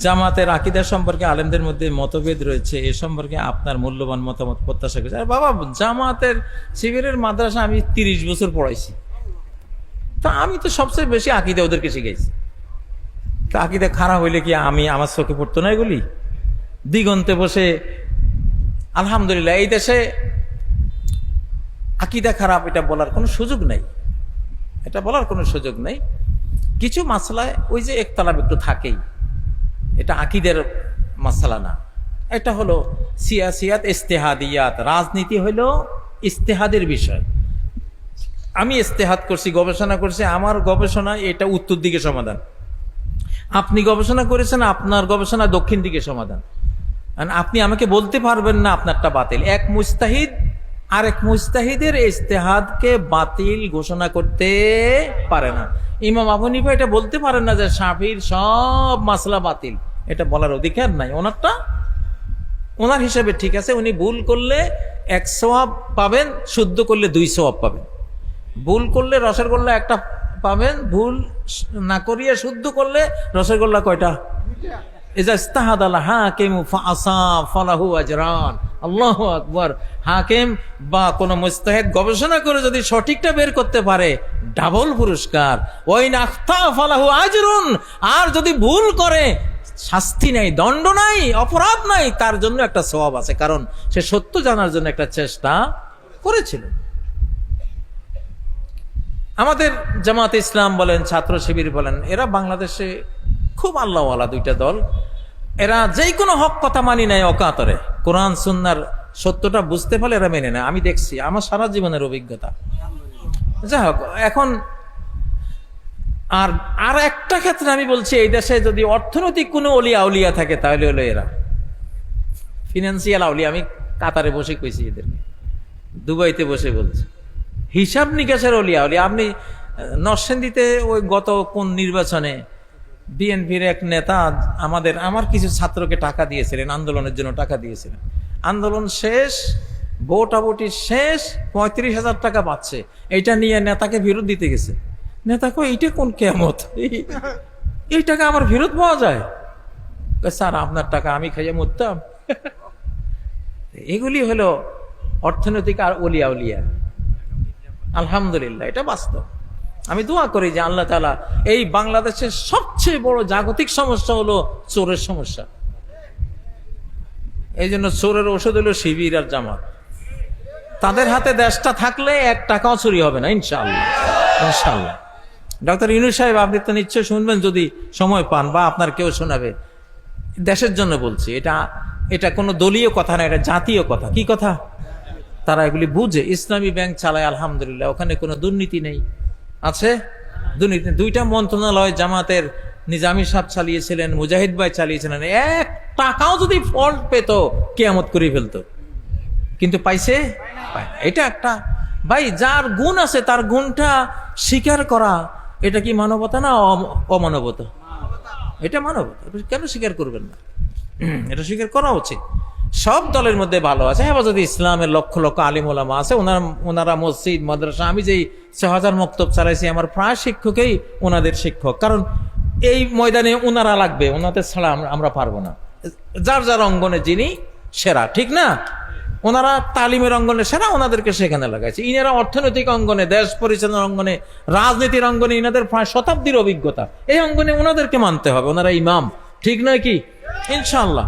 জামাতের আকীদা সম্পর্কে আলেমদের মধ্যে মতভেদ রয়েছে, এ সম্পর্কে আপনার মূল্যবান মতামত প্রত্যাশা করছি। আর বাবা, জামাতের শিবিরের মাদ্রাসা আমি 30 বছর পড়াইছি, তা আমি তো সবচেয়ে বেশি আকীদা ওদেরকে শিখাইছি। তা আকীদা খারাপ হইলে কি আমি আমার চোখে পড়তো না এগুলি? দিগন্তে বসে আলহামদুলিল্লাহ, এই দেশে আকীদা খারাপ এটা বলার কোনো সুযোগ নাই, এটা বলার কোনো সুযোগ নেই। কিছু মাসলায় ওই যে একতলাপ একটু থাকেই, এটা আকীদের মাসলা না, এটা হলো সিয়াসিয়াত ইজতিহাদিয়াত। রাজনীতি হলো ইজতিহাদের বিষয়। আমি ইজতিহাদ করছি, গবেষণা করছি, আমার গবেষণা এটা উত্তর দিকে সমাধান, আপনি গবেষণা করেছেন, আপনার গবেষণা দক্ষিণ দিকে সমাধান। আপনি আমাকে বলতে পারবেন না আপনারটা বাতিল। এক মুজতাহিদ আরেক মুজতাহিদের ইজতিহাদকে বাতিল ঘোষণা করতে পারে না। ইমাম আবু হানিফা এটা বলতে পারেন না যে শাফির সব মাসলা বাতিল, এটা বলার অধিকার নাই। ওনারটা ওনার হিসাবে ঠিক আছে, উনি ভুল করলে 1 সওয়াব পাবেন, শুদ্ধ করলে 2 সওয়াব পাবেন। ভুল করলে রসগোল্লা একটা পাবেন, ভুল না করিয়ে শুদ্ধ করলে রসগোল্লা কয়টা? ইজা ইজতাহাদাল হাকিমু ফাআসাব ফালাহু আজরান। আল্লাহু আকবার। হাকিম বা কোন মুজতাহিদ গবেষণা করে যদি সঠিকটা বের করতে পারে, ডাবল পুরস্কার। ওয়াইন আখতা ফালাহু আজরুন। আর যদি ভুল করে, শাস্তি নাই, দণ্ড নাই, অপরাধ নাই, তার জন্য একটা সওয়াব আছে, কারণ সে সত্য জানার জন্য একটা চেষ্টা করেছিল। আমাদের জামাতে ইসলাম বলেন, ছাত্র শিবির বলেন, এরা বাংলাদেশে খুব আল্লাহওয়ালা দুইটা দল। এরা যেই কোনো হক কথা মানি নেয় অকাতরে, কোরআন সুন্নাহর সত্যটা বুঝতে পারলে এরা মেনে নেয়। আমি দেখছি, আমার সারা জীবনের অভিজ্ঞতা। যাই হোক, এখন আর একটা ক্ষেত্রে আমি বলছি, এই দেশে যদি অর্থনৈতিক কোনো অলিয়া উলিয়া থাকে, তাহলে হলো এরা ফিনান্সিয়াল আউলিয়া। আমি কাতারে বসে কইছি এদেরকে, দুবাইতে বসে বলছি, হিসাব নিকাশের অলিয়া উলিয়া। আপনি নরসিংদীতে ওই গত কোন নির্বাচনে বিএনপির এক নেতা আমার কিছু ছাত্রকে টাকা দিয়েছিলেন, আন্দোলনের জন্য টাকা দিয়েছিলেন। আন্দোলন শেষ, ভোটাভুটি শেষ, 35,000 টাকা পাচ্ছে। এইটা নিয়ে নেতাকে ফেরত দিতে গেছে। নেতা কই, এইটা কোন কেয়ামত, এই টাকা আমার ফেরত পাওয়া যায়? স্যার, আপনার টাকা আমি খাইয়ে মরতাম। এগুলি হলো অর্থনৈতিক আর অলিয়া উলিয়া। আলহামদুলিল্লাহ, এটা বাস্তব। আমি দোয়া করি যে আল্লাহ তাআলা, এই বাংলাদেশের সবচেয়ে বড় জাগতিক সমস্যা হলো চোরের সমস্যা। এই জন্য চোরের ওষুধ হলো শিবির আর জামাত। তাদের হাতে দেশটা থাকলে 1 টাকাও চুরি হবে না, ইনশাআল্লাহ। ইনশাআল্লাহ। ডক্টর ইউনূস সাহেব, আপনি তো নিশ্চয় শুনবেন যদি সময় পান, বা আপনার কেউ শোনাবে। দেশের জন্য বলছি, এটা কোনো দলীয় কথা না, এটা জাতীয় কথা। কি কথা? তারা এগুলি বুঝে। ইসলামী ব্যাংক চালায়, আলহামদুলিল্লাহ, ওখানে কোনো দুর্নীতি নেই। আছে দুর্নীতি? 2টা মন্ত্রণালয় জামাতের নিজামী সাহেব চালিয়েছিলেন, মুজাহিদ ভাই চালিয়েছিলেন। 1 টাকাও যদি ফল্ট পেত, কিয়ামত করে ফেলতো, কিন্তু পাইছে? এটা একটা ভাই, যার গুণ আছে তার গুণটা স্বীকার করা, এটা কি মানবতা না অমানবতা? এটা মানবতা। কেন স্বীকার করবেন না? এটা স্বীকার করা উচিত। সব দলের মধ্যে ভালো আছে। হেফাজতে ইসলামের লক্ষ লক্ষ আলিম ওলামা আছে, ওনারা মসজিদ মাদ্রাসা, আমি যেই 6000 মক্তব চালাইছি, আমার প্রায় শিক্ষকই ওনাদের শিক্ষক। কারণ এই ময়দানে ওনারা লাগবে, ওনাদের ছাড়া আমরা পারবো না। যার যার অঙ্গনে যিনি সেরা, ঠিক না? ওনারা তালিমের অঙ্গনে সেরা, ওনাদেরকে সেখানে লাগাইছে। ইনারা অর্থনৈতিক অঙ্গনে, দেশ পরিচালনার অঙ্গনে, রাজনীতির অঙ্গনে ইনাদের প্রায় শতাব্দীর অভিজ্ঞতা। এই অঙ্গনে ওনাদেরকে মানতে হবে, ওনারা ইমাম, ঠিক নয় কি? ইনশাআল্লাহ।